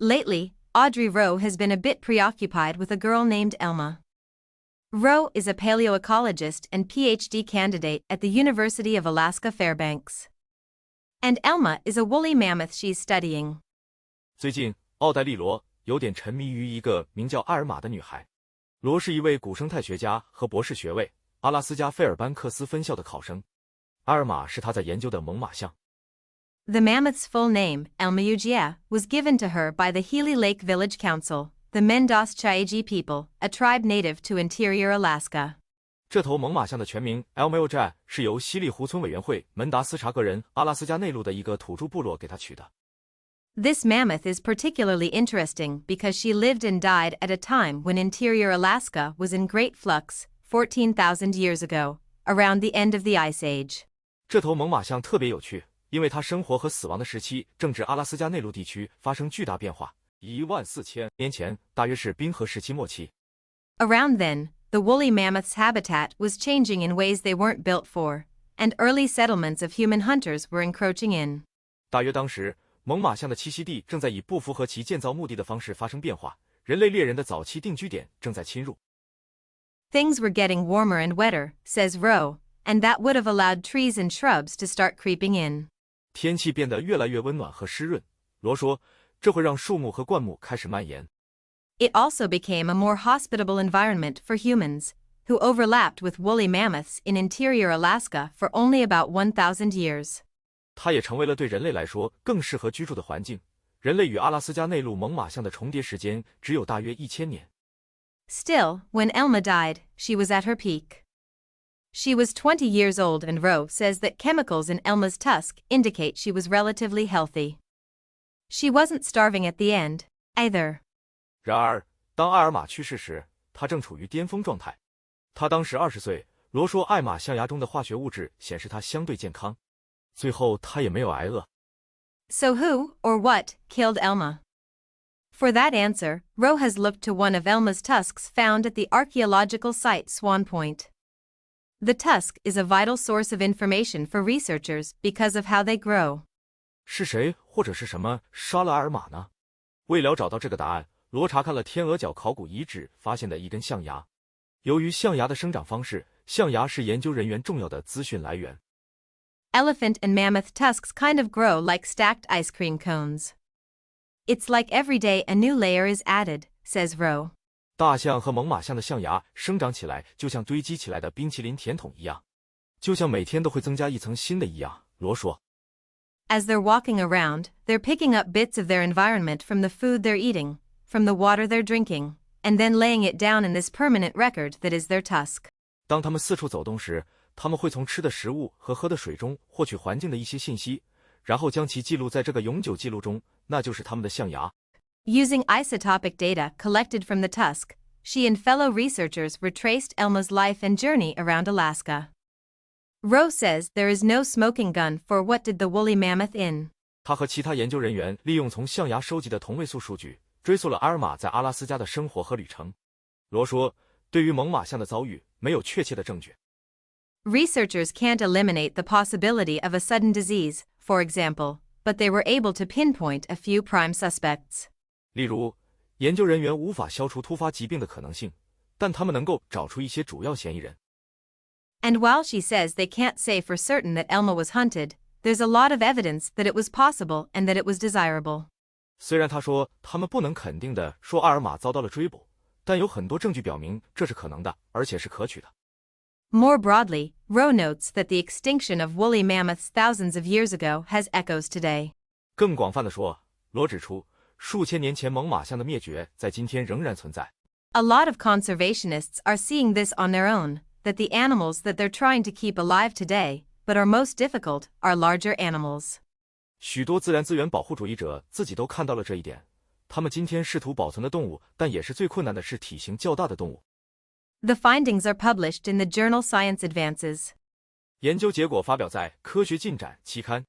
Lately, Audrey Rowe has been a bit preoccupied with a girl named Elma. Rowe is a paleoecologist and PhD candidate at the University of Alaska Fairbanks. And Elma is a woolly mammoth she's studying. 最近，奥黛丽·罗有点沉迷于一个名叫艾尔玛的女孩。罗是一位古生态学家和博士学位，阿拉斯加费尔班克斯分校的考生。艾尔玛是他在研究的猛獁象。The mammoth's full name, Elma, was given to her by the Healy Lake Village Council, the Mendos Chaiji people, a tribe native to interior Alaska. 这头猛獁象的全名 Elma 是由西利湖村委员会门达斯查格人阿拉斯加内陆的一个土著部落给他取的。This mammoth is particularly interesting because she lived and died at a time when interior Alaska was in great flux, 14,000 years ago, around the end of the Ice Age. 这头猛獁象特别有趣，因为它生活和死亡的时期正值阿拉斯加内陆地区发生巨大变化。14000年前，大约是冰河时期末期。Around then, the woolly mammoth's habitat was changing in ways they weren't built for, and early settlements of human hunters were encroaching in. 大约当时，猛獁象的栖息地正在以不符合其建造目的的方式发生变化，人类猎人的早期定居点正在侵入。Things were getting warmer and wetter, says Rowe, and that would have allowed trees and shrubs to start creeping in. 天气变得越来越温暖和湿润，罗说，这会让树木和灌木开始蔓延。It also became a more hospitable environment for humans, who overlapped with woolly mammoths in interior Alaska for only about 1,000 years. 它也成为了对人类来说更适合居住的环境。人类与阿拉斯加内陆猛獁象的重叠时间只有大约1000年。Still, when Elma died, she was at her peak. She was 20 years old and Rowe says that chemicals in Elma's tusk indicate she was relatively healthy. She wasn't starving at the end, either. 然而，当艾尔玛去世时，她正处于巅峰状态。她当时20岁。罗说，艾玛象牙中的化学物质显示她相对健康。最后，她也没有挨饿。So who, or what, killed Elma? For that answer, Rowe has looked to one of Elma's tusks found at the archaeological site Swan Point. The tusk is a vital source of information for researchers because of how they grow. 是谁或者是什么杀了艾尔玛呢？为了找到这个答案，罗查看了天鹅角考古遗址发现的一根象牙。由于象牙的生长方式，象牙是研究人员重要的资讯来源。Elephant and mammoth tusks kind of grow like stacked ice cream cones. It's like every day a new layer is added, says Rowe. 大象和猛獁象的象牙生长起来就像堆积起来的冰淇淋甜筒一样，就像每天都会增加一层新的一样，罗说。As they're walking around, they're picking up bits of their environment from the food they're eating, from the water they're drinking, and then laying it down in this permanent record that is their tusk. 当他们四处走动时，他们会从吃的食物和喝的水中获取环境的一些信息，然后将其记录在这个永久记录中，那就是他们的象牙。Using isotopic data collected from the tusk, she and fellow researchers retraced Elma's life and journey around Alaska. Rowe says there is no smoking gun for what did the woolly mammoth in. 他和其他研究人员利用从象牙收集的同位素数据，追溯了艾尔玛在阿拉斯加的生活和旅程。罗说，对于猛獁象的遭遇，没有确切的证据。Researchers can't eliminate the possibility of a sudden disease, for example, but they were able to pinpoint a few prime suspects. 例如，研究人员无法消除突发疾病的可能性，但他们能够找出一些主要嫌疑人。And while she says they can't say for certain that Elma was hunted, there's a lot of evidence that it was possible and that it was desirable. 虽然他说他们不能肯定地说艾尔玛遭到了追捕，但有很多证据表明这是可能的，而且是可取的。More broadly, Rowe notes that the extinction of woolly mammoths thousands of years ago has echoes today. 更广泛地说，罗指出，数千年前猛獁象的灭绝在今天仍然存在。A lot of conservationists are seeing this on their own, that the animals that they're trying to keep alive today, but are most difficult, are larger animals. 许多自然资源保护主义者自己都看到了这一点，他们今天试图保存的动物，但也是最困难的是体型较大的动物。The findings are published in the journal Science Advances. 研究结果发表在《科学进展》期刊。